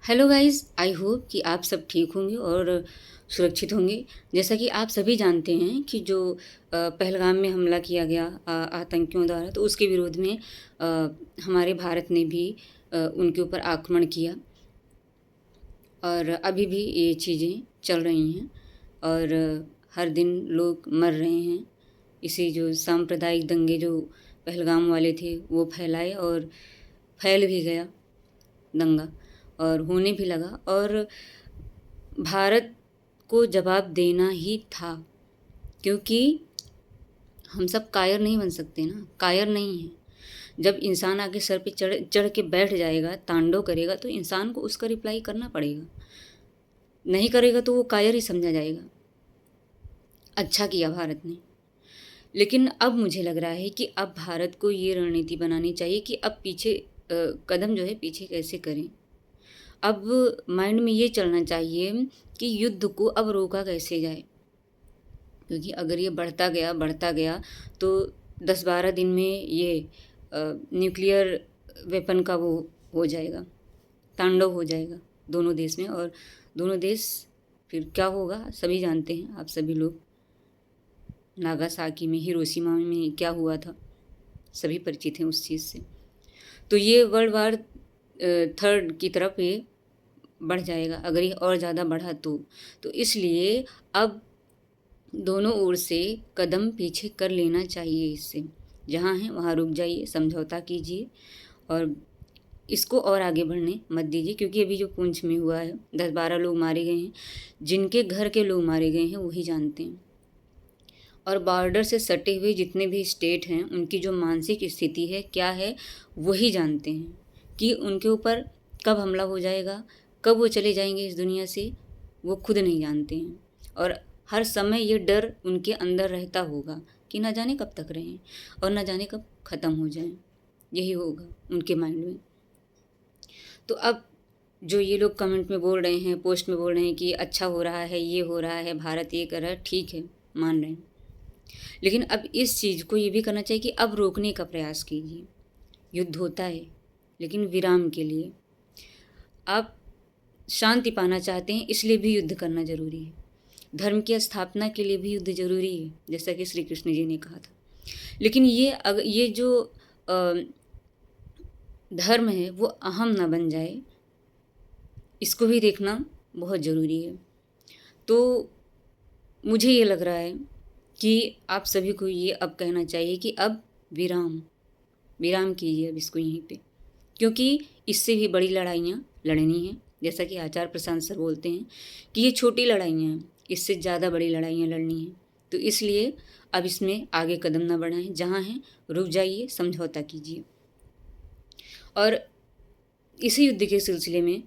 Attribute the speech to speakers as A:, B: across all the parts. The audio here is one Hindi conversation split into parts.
A: हेलो गाइस, आई होप कि आप सब ठीक होंगे और सुरक्षित होंगे। जैसा कि आप सभी जानते हैं कि जो पहलगाम में हमला किया गया आतंकियों द्वारा, तो उसके विरोध में हमारे भारत ने भी उनके ऊपर आक्रमण किया और अभी भी ये चीज़ें चल रही हैं और हर दिन लोग मर रहे हैं। इसी जो सांप्रदायिक दंगे जो पहलगाम वाले थे वो फैलाए और फैल भी गया दंगा और होने भी लगा और भारत को जवाब देना ही था, क्योंकि हम सब कायर नहीं बन सकते ना, कायर नहीं हैं। जब इंसान आके सर पे चढ़ चढ़ के बैठ जाएगा, तांडव करेगा, तो इंसान को उसका रिप्लाई करना पड़ेगा। नहीं करेगा तो वो कायर ही समझा जाएगा। अच्छा किया भारत ने, लेकिन अब मुझे लग रहा है कि अब भारत को ये रणनीति बनानी चाहिए कि अब पीछे कदम जो है पीछे कैसे करें। अब माइंड में ये चलना चाहिए कि युद्ध को अब रोका कैसे जाए, क्योंकि अगर ये बढ़ता गया तो 10-12 दिन में ये न्यूक्लियर वेपन का वो हो जाएगा, तांडव हो जाएगा दोनों देश में। और दोनों देश फिर क्या होगा सभी जानते हैं, आप सभी लोग। नागासाकी में, हिरोशिमा में क्या हुआ था, सभी परिचित हैं उस चीज़ से। तो ये वर्ल्ड वार थर्ड की तरफ ये बढ़ जाएगा अगर ये और ज़्यादा बढ़ा तो इसलिए अब दोनों ओर से कदम पीछे कर लेना चाहिए। इससे जहाँ हैं वहाँ रुक जाइए, समझौता कीजिए और इसको और आगे बढ़ने मत दीजिए, क्योंकि अभी जो पुंछ में हुआ है 10-12 लोग मारे गए हैं, जिनके घर के लोग मारे गए हैं वही जानते हैं। और बॉर्डर से सटे हुए जितने भी स्टेट हैं उनकी जो मानसिक स्थिति है क्या है वही जानते हैं कि उनके ऊपर कब हमला हो जाएगा, कब वो चले जाएंगे इस दुनिया से, वो खुद नहीं जानते हैं। और हर समय ये डर उनके अंदर रहता होगा कि ना जाने कब तक रहें और ना जाने कब ख़त्म हो जाएं। यही होगा उनके माइंड में। तो अब जो ये लोग कमेंट में बोल रहे हैं, पोस्ट में बोल रहे हैं कि अच्छा हो रहा है, ये हो रहा है, भारत ये कर रहा है, ठीक है, मान रहे हैं। लेकिन अब इस चीज़ को ये भी करना चाहिए कि अब रोकने का प्रयास कीजिए। युद्ध होता है लेकिन विराम के लिए। आप शांति पाना चाहते हैं इसलिए भी युद्ध करना ज़रूरी है। धर्म की स्थापना के लिए भी युद्ध ज़रूरी है, जैसा कि श्री कृष्ण जी ने कहा था। लेकिन ये जो धर्म है वो अहम ना बन जाए, इसको भी देखना बहुत ज़रूरी है। तो मुझे ये लग रहा है कि आप सभी को ये अब कहना चाहिए कि अब विराम कीजिए अब इसको यहीं पे, क्योंकि इससे भी बड़ी लड़ाइयाँ लड़नी हैं। जैसा कि आचार्य प्रशांत सर बोलते हैं कि ये छोटी लड़ाइयाँ हैं, इससे ज़्यादा बड़ी लड़ाइयाँ लड़नी हैं। तो इसलिए अब इसमें आगे कदम ना बढ़ाएं, जहाँ हैं रुक जाइए, समझौता कीजिए। और इसी युद्ध के सिलसिले में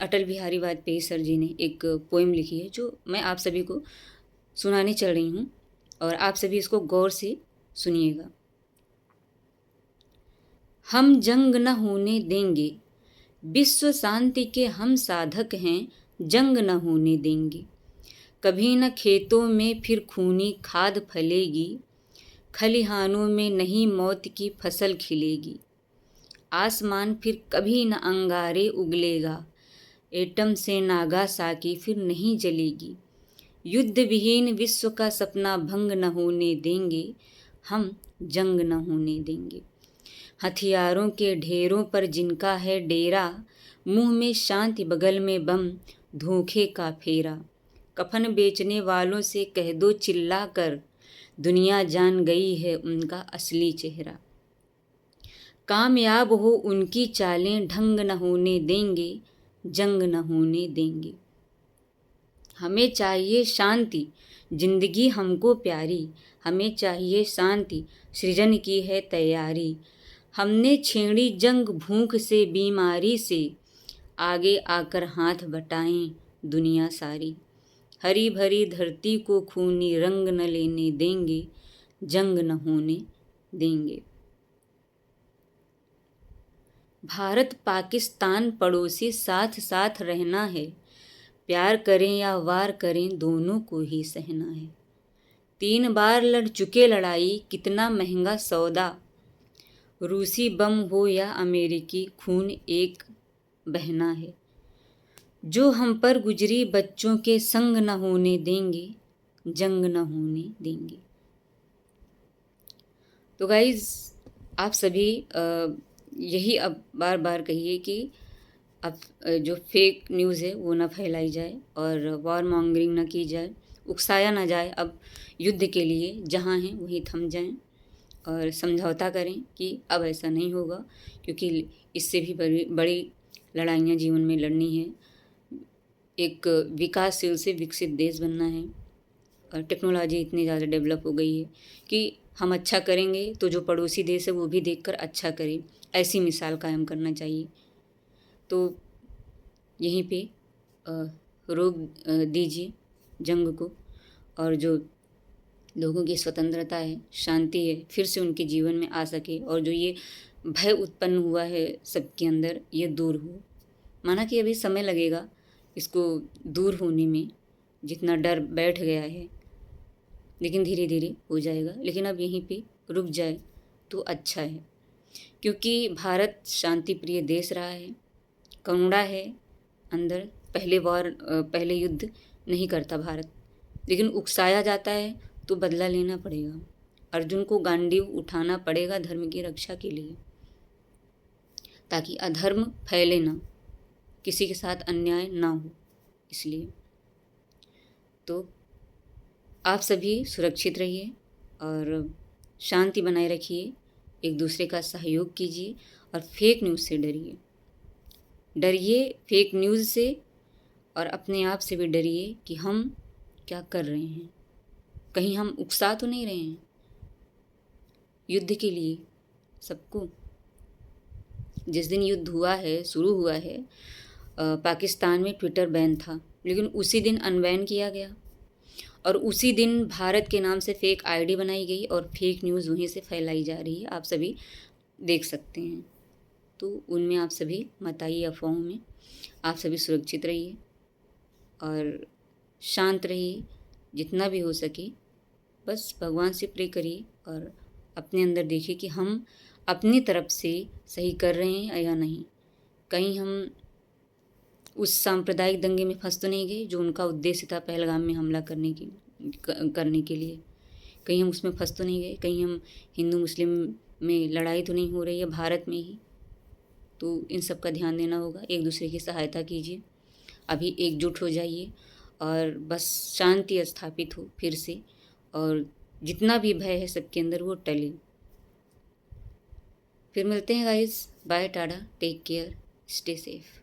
A: अटल बिहारी वाजपेयी सर जी ने एक पोएम लिखी है जो मैं आप सभी को सुनाने चल रही हूँ और आप सभी इसको गौर से सुनिएगा। हम जंग न होने देंगे, विश्व शांति के हम साधक हैं, जंग न होने देंगे। कभी न खेतों में फिर खूनी खाद फलेगी, खलिहानों में नहीं मौत की फसल खिलेगी। आसमान फिर कभी न अंगारे उगलेगा, एटम से नागासाकी फिर नहीं जलेगी। युद्ध विहीन विश्व का सपना भंग न होने देंगे, हम जंग न होने देंगे। हथियारों के ढेरों पर जिनका है डेरा, मुंह में शांति बगल में बम, धोखे का फेरा। कफन बेचने वालों से कह दो चिल्ला कर, दुनिया जान गई है उनका असली चेहरा। कामयाब हो उनकी चालें, ढंग न होने देंगे, जंग न होने देंगे। हमें चाहिए शांति, जिंदगी हमको प्यारी, हमें चाहिए शांति, सृजन की है तैयारी। हमने छेड़ी जंग भूख से बीमारी से, आगे आकर हाथ बटाएं दुनिया सारी। हरी भरी धरती को खूनी रंग न लेने देंगे, जंग न होने देंगे। भारत पाकिस्तान पड़ोसी साथ साथ रहना है, प्यार करें या वार करें दोनों को ही सहना है। 3 बार लड़ चुके लड़ाई, कितना महंगा सौदा। रूसी बम हो या अमेरिकी, खून एक बहना है। जो हम पर गुजरी बच्चों के संग न होने देंगे, जंग न होने देंगे। तो गाइज़ आप सभी यही अब बार बार कहिए कि अब जो फेक न्यूज़ है वो ना फैलाई जाए और वॉर मॉन्गरिंग ना की जाए, उकसाया ना जाए। अब युद्ध के लिए जहाँ हैं वहीं थम जाएं और समझौता करें कि अब ऐसा नहीं होगा, क्योंकि इससे भी बड़ी बड़ी लड़ाइयाँ जीवन में लड़नी है। एक विकासशील से विकसित देश बनना है और टेक्नोलॉजी इतनी ज़्यादा डेवलप हो गई है कि हम अच्छा करेंगे तो जो पड़ोसी देश है वो भी देखकर अच्छा करे, ऐसी मिसाल कायम करना चाहिए। तो यहीं पे रोक दीजिए जंग को, और जो लोगों की स्वतंत्रता है, शांति है, फिर से उनके जीवन में आ सके, और जो ये भय उत्पन्न हुआ है सबके अंदर ये दूर हो। माना कि अभी समय लगेगा इसको दूर होने में, जितना डर बैठ गया है, लेकिन धीरे धीरे हो जाएगा। लेकिन अब यहीं पे रुक जाए तो अच्छा है, क्योंकि भारत शांति प्रिय देश रहा है, करुणा है अंदर। पहले युद्ध नहीं करता भारत, लेकिन उकसाया जाता है तो बदला लेना पड़ेगा। अर्जुन को गांडीव उठाना पड़ेगा धर्म की रक्षा के लिए, ताकि अधर्म फैले ना, किसी के साथ अन्याय ना हो। इसलिए तो आप सभी सुरक्षित रहिए और शांति बनाए रखिए, एक दूसरे का सहयोग कीजिए और फेक न्यूज़ से डरिए फेक न्यूज़ से, और अपने आप से भी डरिए कि हम क्या कर रहे हैं, कहीं हम उकसा तो नहीं रहे हैं युद्ध के लिए सबको। जिस दिन युद्ध हुआ है, शुरू हुआ है, पाकिस्तान में ट्विटर बैन था, लेकिन उसी दिन अनबैन किया गया, और उसी दिन भारत के नाम से फेक आईडी बनाई गई और फेक न्यूज़ वहीं से फैलाई जा रही है, आप सभी देख सकते हैं। तो उनमें आप सभी मत आइए अफवाहों में, आप सभी सुरक्षित रहिए और शांत रहिए जितना भी हो सके। बस भगवान से प्रे करिए और अपने अंदर देखिए कि हम अपनी तरफ से सही कर रहे हैं या नहीं, कहीं हम उस सांप्रदायिक दंगे में फंस तो नहीं गए जो उनका उद्देश्य था पहलगाम में हमला करने के लिए। कहीं हम उसमें फंस तो नहीं गए, कहीं हम हिंदू मुस्लिम में लड़ाई तो नहीं हो रही है भारत में ही। तो इन सब का ध्यान देना होगा, एक दूसरे की सहायता कीजिए, अभी एकजुट हो जाइए और बस शांति स्थापित हो फिर से, और जितना भी भय है सबके अंदर वो टले। फिर मिलते हैं guys, bye, tata, take care, stay safe.